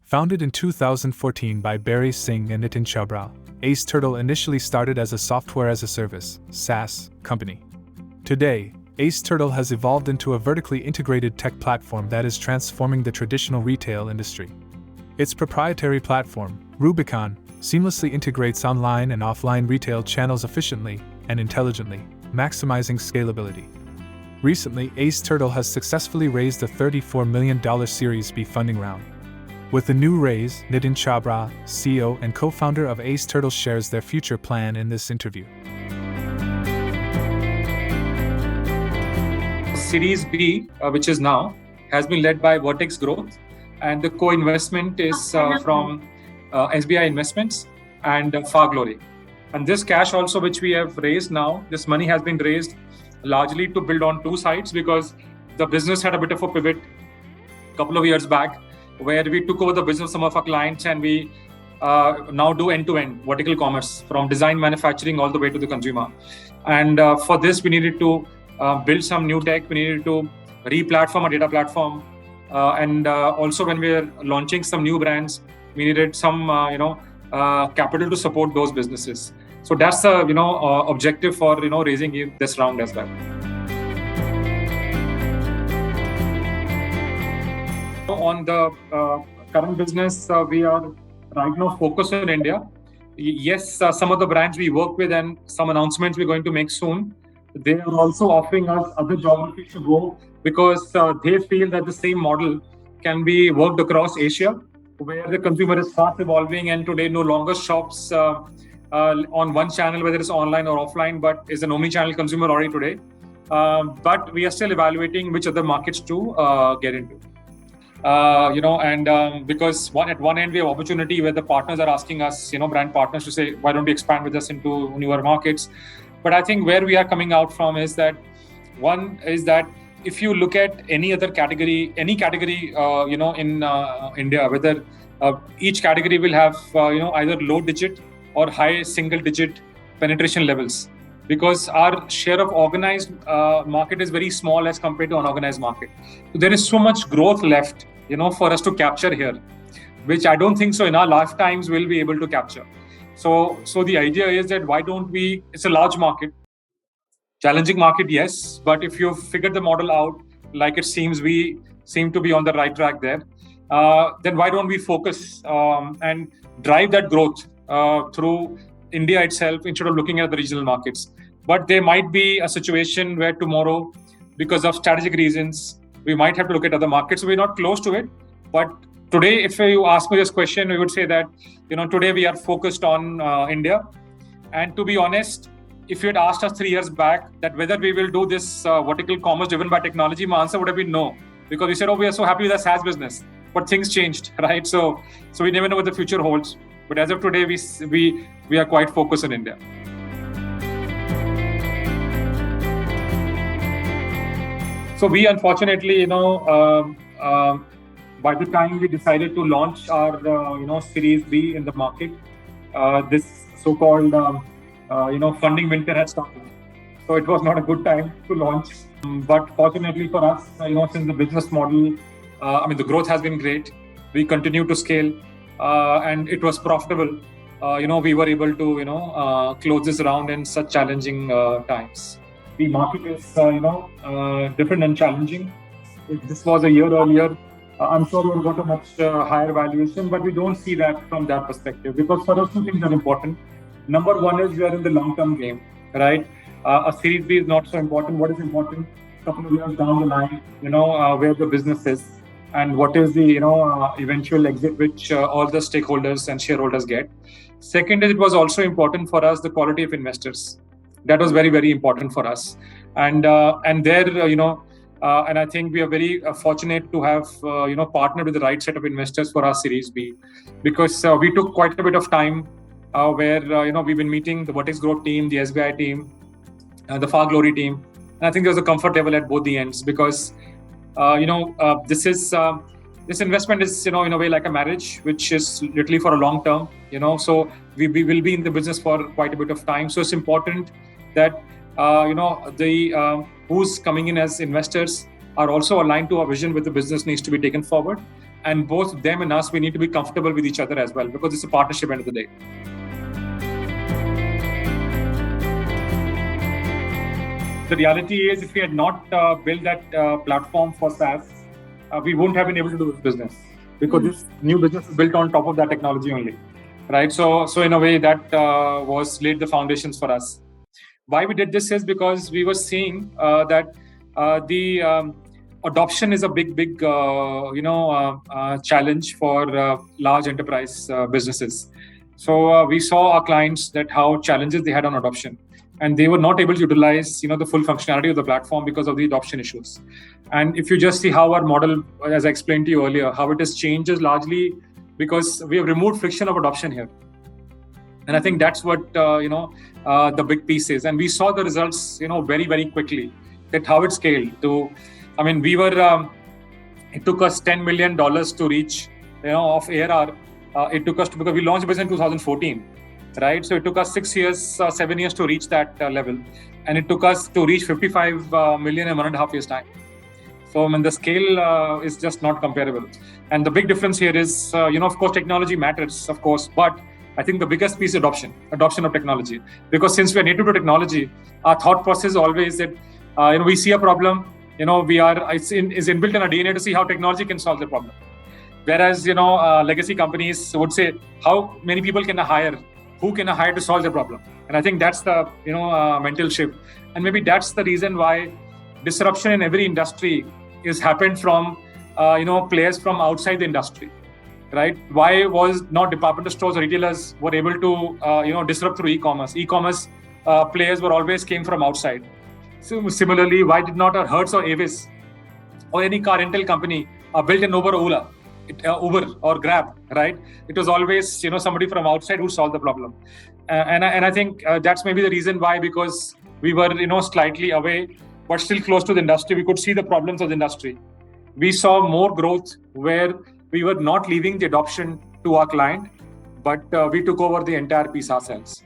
Founded in 2014 by Barry Singh and Nitin Chhabra, Ace Turtle initially started as a software-as-a-service (SaaS) company. Today, Ace Turtle has evolved into a vertically integrated tech platform that is transforming the traditional retail industry. Its proprietary platform, Rubicon, seamlessly integrates online and offline retail channels efficiently and intelligently, maximizing scalability. Recently, Ace Turtle has successfully raised a $34 million Series B funding round. With the new raise, Nitin Chhabra, CEO and co-founder of Ace Turtle, shares their future plan in this interview. Series B, which is now, has been led by Vertex Growth, and the co-investment is from SBI Investments and Far Glory. And this cash also, which we have raised now, this money has been raised largely to build on two sides, because the business had a bit of a pivot a couple of years back, where we took over the business of some of our clients, and we now do end-to-end vertical commerce from design manufacturing all the way to the consumer. And for this, we needed to build some new tech. We needed to re-platform our data platform, and also when we are launching some new brands, we needed some capital to support those businesses. So that's the objective for raising this round as well. On the current business, we are right now focused on India. Yes, some of the brands we work with and some announcements we're going to make soon, they are also offering us other geographies to go, because they feel that the same model can be worked across Asia, where the consumer is fast evolving and today no longer shops on one channel, whether it's online or offline, but is an omnichannel consumer already today. But we are still evaluating which other markets to get into. Because at one end we have opportunity where the partners are asking us, brand partners, to say, why don't you expand with us into newer markets? But I think where we are coming out from is that, one is that if you look at any other category, in India, whether each category will have either low digit or high single digit penetration levels, because our share of organized market is very small as compared to unorganized market. So there is so much growth left, for us to capture here, which I don't think so in our lifetimes we'll be able to capture. So the idea is that why don't we, it's a large market, challenging market, yes, but if you figure the model out, like it seems we seem to be on the right track there, then why don't we focus and drive that growth through India itself instead of looking at the regional markets. But there might be a situation where tomorrow, because of strategic reasons, we might have to look at other markets. So we're not close to it. But today, if you ask me this question, we would say that, today we are focused on India. And to be honest, if you had asked us 3 years back that whether we will do this vertical commerce driven by technology, my answer would have been no. Because we said, we are so happy with our SaaS business. But things changed, right? So we never know what the future holds. But as of today, we are quite focused on India. So we unfortunately, by the time we decided to launch our, Series B in the market, this so-called, funding winter had started. So it was not a good time to launch. But fortunately for us, since the business model, the growth has been great. We continue to scale, and it was profitable. We were able to, close this round in such challenging times. The market is, different and challenging. If this was a year earlier, I'm sure we would got a much higher valuation, but we don't see that from that perspective, because for us, two things are important. Number one is we are in the long-term game, right? A Series B is not so important. What is important? A couple of years down the line, where the business is and what is the, eventual exit which all the stakeholders and shareholders get. Second is, it was also important for us, the quality of investors. That was very, very important for us. And there, and I think we are very fortunate to have, partnered with the right set of investors for our Series B, because we took quite a bit of time where, we've been meeting the Vertex Growth team, the SBI team, the Far Glory team. And I think there was a comfort level at both the ends, because, this investment is, in a way like a marriage, which is literally for a long term, so we will be in the business for quite a bit of time. So it's important that, who's coming in as investors are also aligned to our vision where the business needs to be taken forward. and both them and us, we need to be comfortable with each other as well, because it's a partnership end of the day. The reality is, if we had not built that platform for SaaS, we wouldn't have been able to do this business, because this new business is built on top of that technology only, right? So in a way, that was laid the foundations for us. Why we did this is because we were seeing that the adoption is a big challenge for large enterprise businesses. So we saw our clients that how challenges they had on adoption, and they were not able to utilize the full functionality of the platform because of the adoption issues. And if you just see how our model, as I explained to you earlier, how it has changed is largely because we have removed friction of adoption here. And I think that's what the big piece is. And we saw the results very quickly, that how it scaled to, we were it took us $10 million to reach of ARR. It took us because we launched business in 2014, right? So it took us 7 years to reach that level, and it took us to reach 55 million in 1.5 years time. So the scale is just not comparable. And the big difference here is, of course, technology matters, of course, but I think the biggest piece is adoption of technology. Because since we are native to technology, our thought process is always that we see a problem, it's inbuilt in our DNA to see how technology can solve the problem. Whereas legacy companies would say, how many people can I hire? Who can I hire to solve the problem? And I think that's the mental shift. And maybe that's the reason why disruption in every industry is happened from players from outside the industry, right? Why was not departmental stores or retailers were able to disrupt through e-commerce? E-commerce players were always came from outside. So similarly, why did not our Hertz or Avis or any car rental company built an Uber or Grab, right? It was always somebody from outside who solved the problem. And I think that's maybe the reason why, because we were slightly away but still close to the industry. We could see the problems of the industry. We saw more growth where we were not leaving the adoption to our client, but we took over the entire piece ourselves.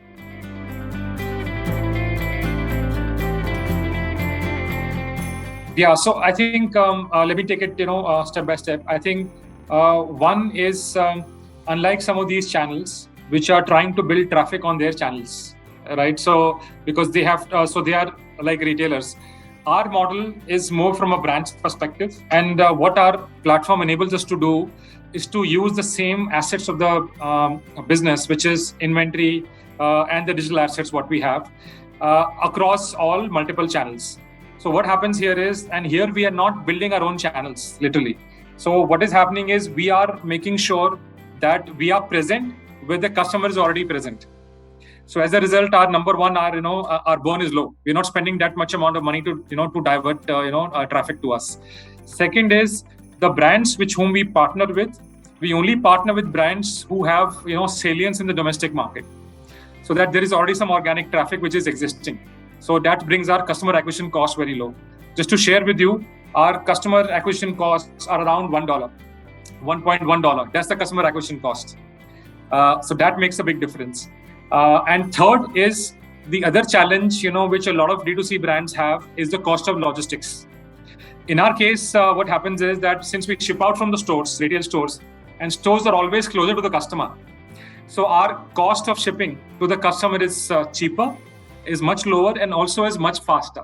Yeah, so I think let me take it step by step. I think one is unlike some of these channels which are trying to build traffic on their channels, right? So because they have, so they are like retailers. Our model is more from a brand's perspective, and what our platform enables us to do is to use the same assets of the business, which is inventory and the digital assets what we have across all multiple channels. So what happens here is, and here we are not building our own channels, literally. So what is happening is we are making sure that we are present where the customer is already present. So as a result, our number one, our burn is low. We're not spending that much amount of money to divert traffic to us. Second is the brands which whom we partner with. We only partner with brands who have salience in the domestic market, so that there is already some organic traffic which is existing. So that brings our customer acquisition cost very low. Just to share with you, our customer acquisition costs are around $1, $1.1. That's the customer acquisition cost. So that makes a big difference. And third is the other challenge, which a lot of D2C brands have, is the cost of logistics. In our case, what happens is that since we ship out from the stores, retail stores, and stores are always closer to the customer, so our cost of shipping to the customer is cheaper, is much lower, and also is much faster.